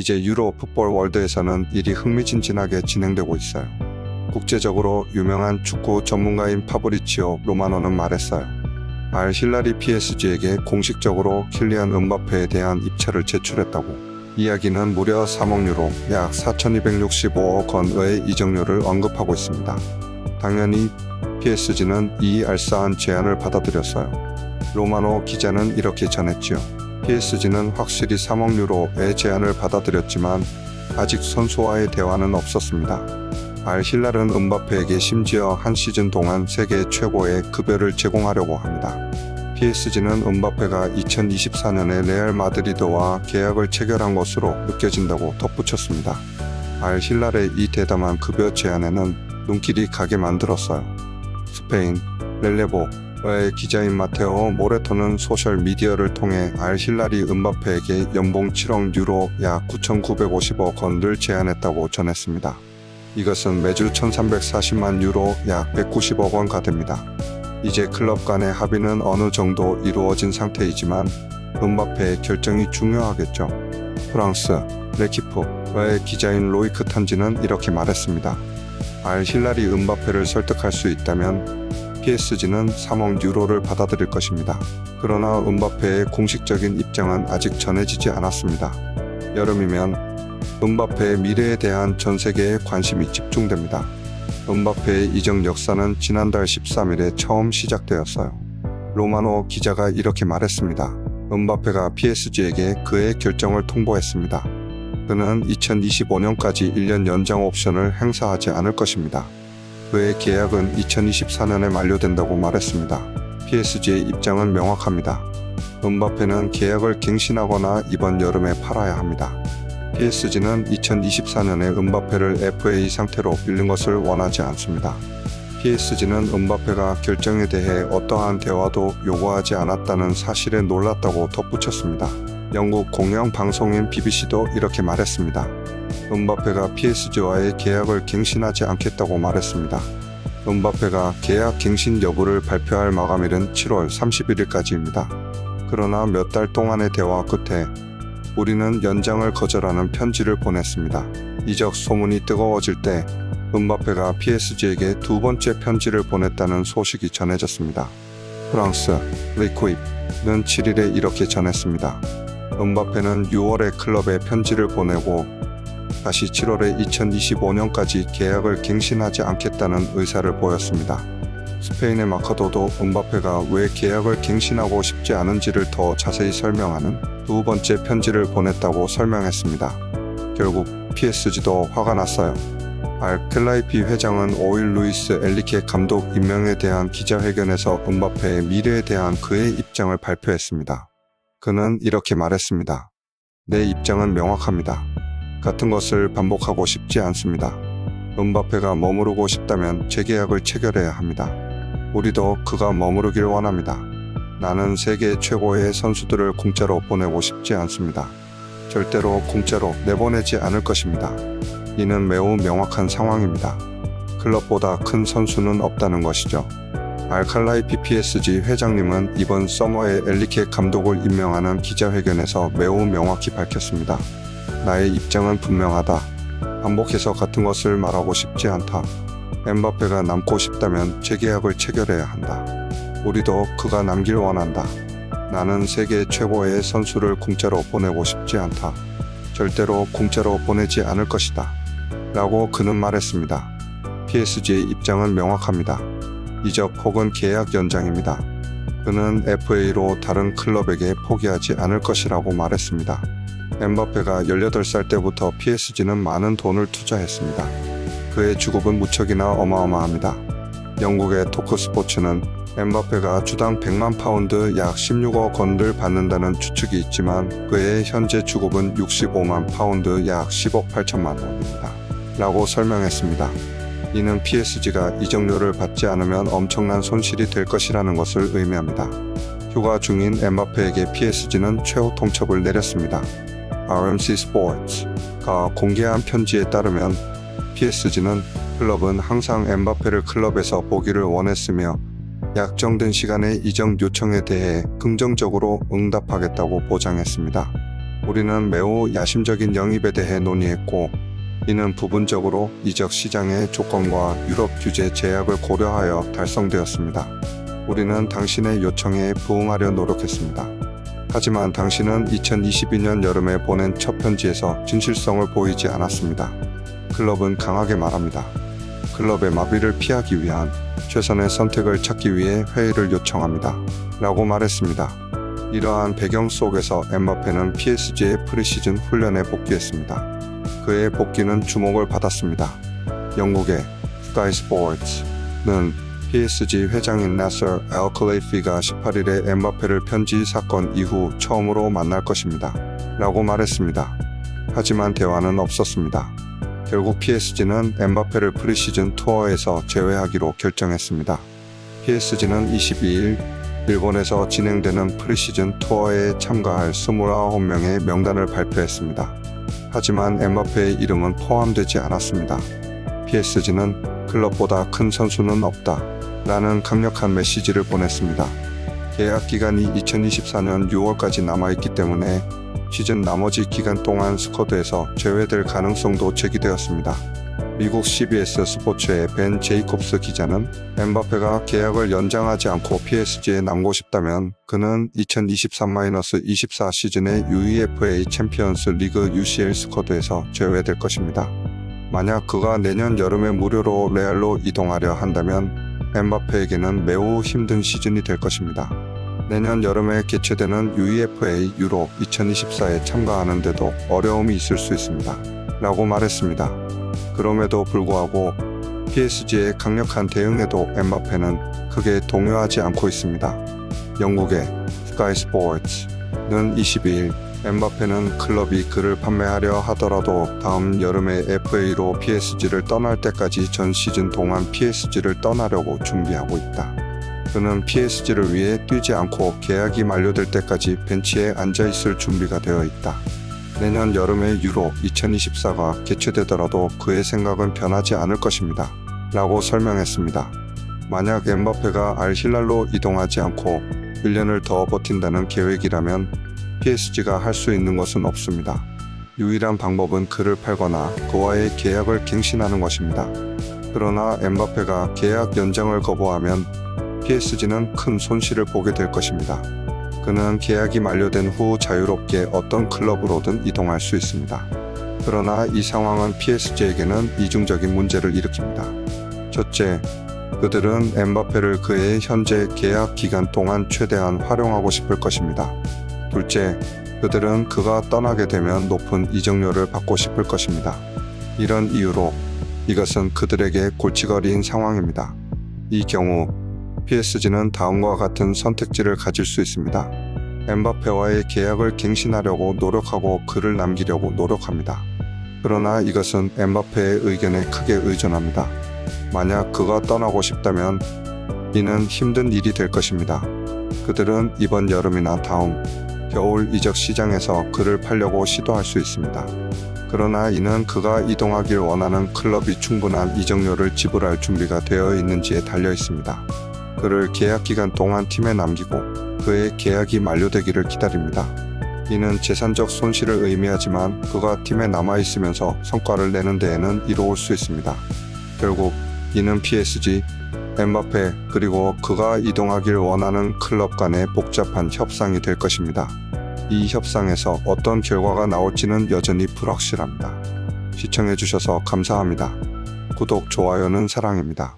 이제 유로 풋볼 월드에서는 일이 흥미진진하게 진행되고 있어요. 국제적으로 유명한 축구 전문가인 파브리치오 로마노는 말했어요. 알 힐라리 PSG에게 공식적으로 킬리안 음바페에 대한 입찰을 제출했다고. 이야기는 무려 3억 유로, 약 4,265억 원의 이적료를 언급하고 있습니다. 당연히 PSG는 이 알싸한 제안을 받아들였어요. 로마노 기자는 이렇게 전했지요. PSG는 확실히 3억 유로의 제안을 받아들였지만 아직 선수와의 대화는 없었습니다. 알 힐랄은 음바페에게 심지어 한 시즌 동안 세계 최고의 급여를 제공하려고 합니다. PSG는 음바페가 2024년에 레알 마드리드와 계약을 체결한 것으로 느껴진다고 덧붙였습니다. 알 힐랄의 이 대담한 급여 제안에는 눈길이 가게 만들었어요. 스페인 렐레보의 기자인 마테오 모레토는 소셜미디어를 통해 알 힐랄이 음바페에게 연봉 7억 유로 약 9,950억 원을 제안했다고 전했습니다. 이것은 매주 1,340만 유로 약 190억 원가 됩니다. 이제 클럽 간의 합의는 어느 정도 이루어진 상태이지만 음바페의 결정이 중요하겠죠. 프랑스 레키프의 기자인 로이크 탄지는 이렇게 말했습니다. 알 힐랄이 음바페를 설득할 수 있다면 PSG는 3억 유로를 받아들일 것입니다. 그러나 음바페의 공식적인 입장은 아직 전해지지 않았습니다. 여름이면 음바페의 미래에 대한 전 세계의 관심이 집중됩니다. 음바페의 이적 역사는 지난달 13일에 처음 시작되었어요. 로마노 기자가 이렇게 말했습니다. 음바페가 PSG에게 그의 결정을 통보했습니다. 그는 2025년까지 1년 연장 옵션을 행사하지 않을 것입니다. 그의 계약은 2024년에 만료된다고 말했습니다. PSG의 입장은 명확합니다. 음바페는 계약을 갱신하거나 이번 여름에 팔아야 합니다. PSG는 2024년에 음바페를 FA 상태로 빌린 것을 원하지 않습니다. PSG는 음바페가 결정에 대해 어떠한 대화도 요구하지 않았다는 사실에 놀랐다고 덧붙였습니다. 영국 공영 방송인 BBC도 이렇게 말했습니다. 음바페가 PSG와의 계약을 갱신하지 않겠다고 말했습니다. 음바페가 계약 갱신 여부를 발표할 마감일은 7월 31일까지입니다. 그러나 몇 달 동안의 대화 끝에 우리는 연장을 거절하는 편지를 보냈습니다. 이적 소문이 뜨거워질 때 음바페가 PSG에게 두 번째 편지를 보냈다는 소식이 전해졌습니다. 프랑스 리쿠입는 7일에 이렇게 전했습니다. 음바페는 6월에 클럽에 편지를 보내고 다시 7월에 2025년까지 계약을 갱신하지 않겠다는 의사를 보였습니다. 스페인의 마카도도 음바페가 왜 계약을 갱신하고 싶지 않은지를 더 자세히 설명하는 두 번째 편지를 보냈다고 설명했습니다. 결국 PSG도 화가 났어요. 알 클라이피 회장은 5일 루이스 엘리케 감독 임명에 대한 기자회견에서 음바페의 미래에 대한 그의 입장을 발표했습니다. 그는 이렇게 말했습니다. 내 입장은 명확합니다. 같은 것을 반복하고 싶지 않습니다. 음바페가 머무르고 싶다면 재계약을 체결해야 합니다. 우리도 그가 머무르길 원합니다. 나는 세계 최고의 선수들을 공짜로 보내고 싶지 않습니다. 절대로 공짜로 내보내지 않을 것입니다. 이는 매우 명확한 상황입니다. 클럽보다 큰 선수는 없다는 것이죠. 알칼라이피 PSG 회장님은 이번 서머에 엘리케 감독을 임명하는 기자회견에서 매우 명확히 밝혔습니다. 나의 입장은 분명하다. 반복해서 같은 것을 말하고 싶지 않다. 엠바페가 남고 싶다면 재계약을 체결해야 한다. 우리도 그가 남길 원한다. 나는 세계 최고의 선수를 공짜로 보내고 싶지 않다. 절대로 공짜로 보내지 않을 것이다. 라고 그는 말했습니다. PSG의 입장은 명확합니다. 이적 혹은 계약 연장입니다. 그는 FA로 다른 클럽에게 포기하지 않을 것이라고 말했습니다. 엠바페가 18살 때부터 PSG는 많은 돈을 투자했습니다. 그의 주급은 무척이나 어마어마합니다. 영국의 토크스포츠는 엠바페가 주당 100만 파운드 약 16억 원을 받는다는 추측이 있지만 그의 현재 주급은 65만 파운드 약 10억 8천만 원입니다. 라고 설명했습니다. 이는 PSG가 이적료를 받지 않으면 엄청난 손실이 될 것이라는 것을 의미합니다. 휴가 중인 엠바페에게 PSG는 최후 통첩을 내렸습니다. RMC 스포츠가 공개한 편지에 따르면 PSG는 클럽은 항상 엠바페를 클럽에서 보기를 원했으며 약정된 시간의 이적 요청에 대해 긍정적으로 응답하겠다고 보장했습니다. 우리는 매우 야심적인 영입에 대해 논의했고, 이는 부분적으로 이적 시장의 조건과 유럽 규제 제약을 고려하여 달성되었습니다. 우리는 당신의 요청에 부응하려 노력했습니다. 하지만 당신은 2022년 여름에 보낸 첫 편지에서 진실성을 보이지 않았습니다. 클럽은 강하게 말합니다. 클럽의 마비를 피하기 위한 최선의 선택을 찾기 위해 회의를 요청합니다. 라고 말했습니다. 이러한 배경 속에서 엠바페는 PSG의 프리시즌 훈련에 복귀했습니다. 그의 복귀는 주목을 받았습니다. 영국의 스카이 스포츠는 PSG 회장인 나서 엘-클레이피가 18일에 엠바페를 편지 사건 이후 처음으로 만날 것입니다. 라고 말했습니다. 하지만 대화는 없었습니다. 결국 PSG는 엠바페를 프리시즌 투어에서 제외하기로 결정했습니다. PSG는 22일 일본에서 진행되는 프리시즌 투어에 참가할 29명의 명단을 발표했습니다. 하지만 엠바페의 이름은 포함되지 않았습니다. PSG는 클럽보다 큰 선수는 없다 라는 강력한 메시지를 보냈습니다. 계약 기간이 2024년 6월까지 남아있기 때문에 시즌 나머지 기간 동안 스쿼드에서 제외될 가능성도 제기되었습니다. 미국 CBS 스포츠의 벤 제이콥스 기자는 엠바페가 계약을 연장하지 않고 PSG에 남고 싶다면 그는 2023-24 시즌의 UEFA 챔피언스 리그 UCL 스쿼드에서 제외될 것입니다. 만약 그가 내년 여름에 무료로 레알로 이동하려 한다면 엠바페에게는 매우 힘든 시즌이 될 것입니다. 내년 여름에 개최되는 UEFA 유로 2024에 참가하는데도 어려움이 있을 수 있습니다. 라고 말했습니다. 그럼에도 불구하고 PSG의 강력한 대응에도 엠바페는 크게 동요하지 않고 있습니다. 영국의 스카이 스포츠는 22일 엠바페는 클럽이 그를 판매하려 하더라도 다음 여름에 FA로 PSG를 떠날 때까지 전 시즌 동안 PSG를 떠나려고 준비하고 있다. 그는 PSG를 위해 뛰지 않고 계약이 만료될 때까지 벤치에 앉아있을 준비가 되어 있다. 내년 여름에 유로 2024가 개최되더라도 그의 생각은 변하지 않을 것입니다. 라고 설명했습니다. 만약 엠바페가 알힐랄로 이동하지 않고 1년을 더 버틴다는 계획이라면 PSG가 할 수 있는 것은 없습니다. 유일한 방법은 그를 팔거나 그와의 계약을 갱신하는 것입니다. 그러나 엠바페가 계약 연장을 거부하면 PSG는 큰 손실을 보게 될 것입니다. 그는 계약이 만료된 후 자유롭게 어떤 클럽으로든 이동할 수 있습니다. 그러나 이 상황은 PSG에게는 이중적인 문제를 일으킵니다. 첫째, 그들은 엠바페를 그의 현재 계약 기간 동안 최대한 활용하고 싶을 것입니다. 둘째, 그들은 그가 떠나게 되면 높은 이적료를 받고 싶을 것입니다. 이런 이유로 이것은 그들에게 골칫거리인 상황입니다. 이 경우 PSG는 다음과 같은 선택지를 가질 수 있습니다. 엠바페와의 계약을 갱신하려고 노력하고 그를 남기려고 노력합니다. 그러나 이것은 엠바페의 의견에 크게 의존합니다. 만약 그가 떠나고 싶다면 이는 힘든 일이 될 것입니다. 그들은 이번 여름이나 다음 겨울 이적 시장에서 그를 팔려고 시도할 수 있습니다. 그러나 이는 그가 이동하길 원하는 클럽이 충분한 이적료를 지불할 준비가 되어 있는지에 달려 있습니다. 그를 계약 기간 동안 팀에 남기고 그의 계약이 만료되기를 기다립니다. 이는 재산적 손실을 의미하지만 그가 팀에 남아있으면서 성과를 내는 데에는 이로울 수 있습니다. 결국 이는 PSG, 엠바페 그리고 그가 이동하길 원하는 클럽 간의 복잡한 협상이 될 것입니다. 이 협상에서 어떤 결과가 나올지는 여전히 불확실합니다. 시청해주셔서 감사합니다. 구독, 좋아요는 사랑입니다.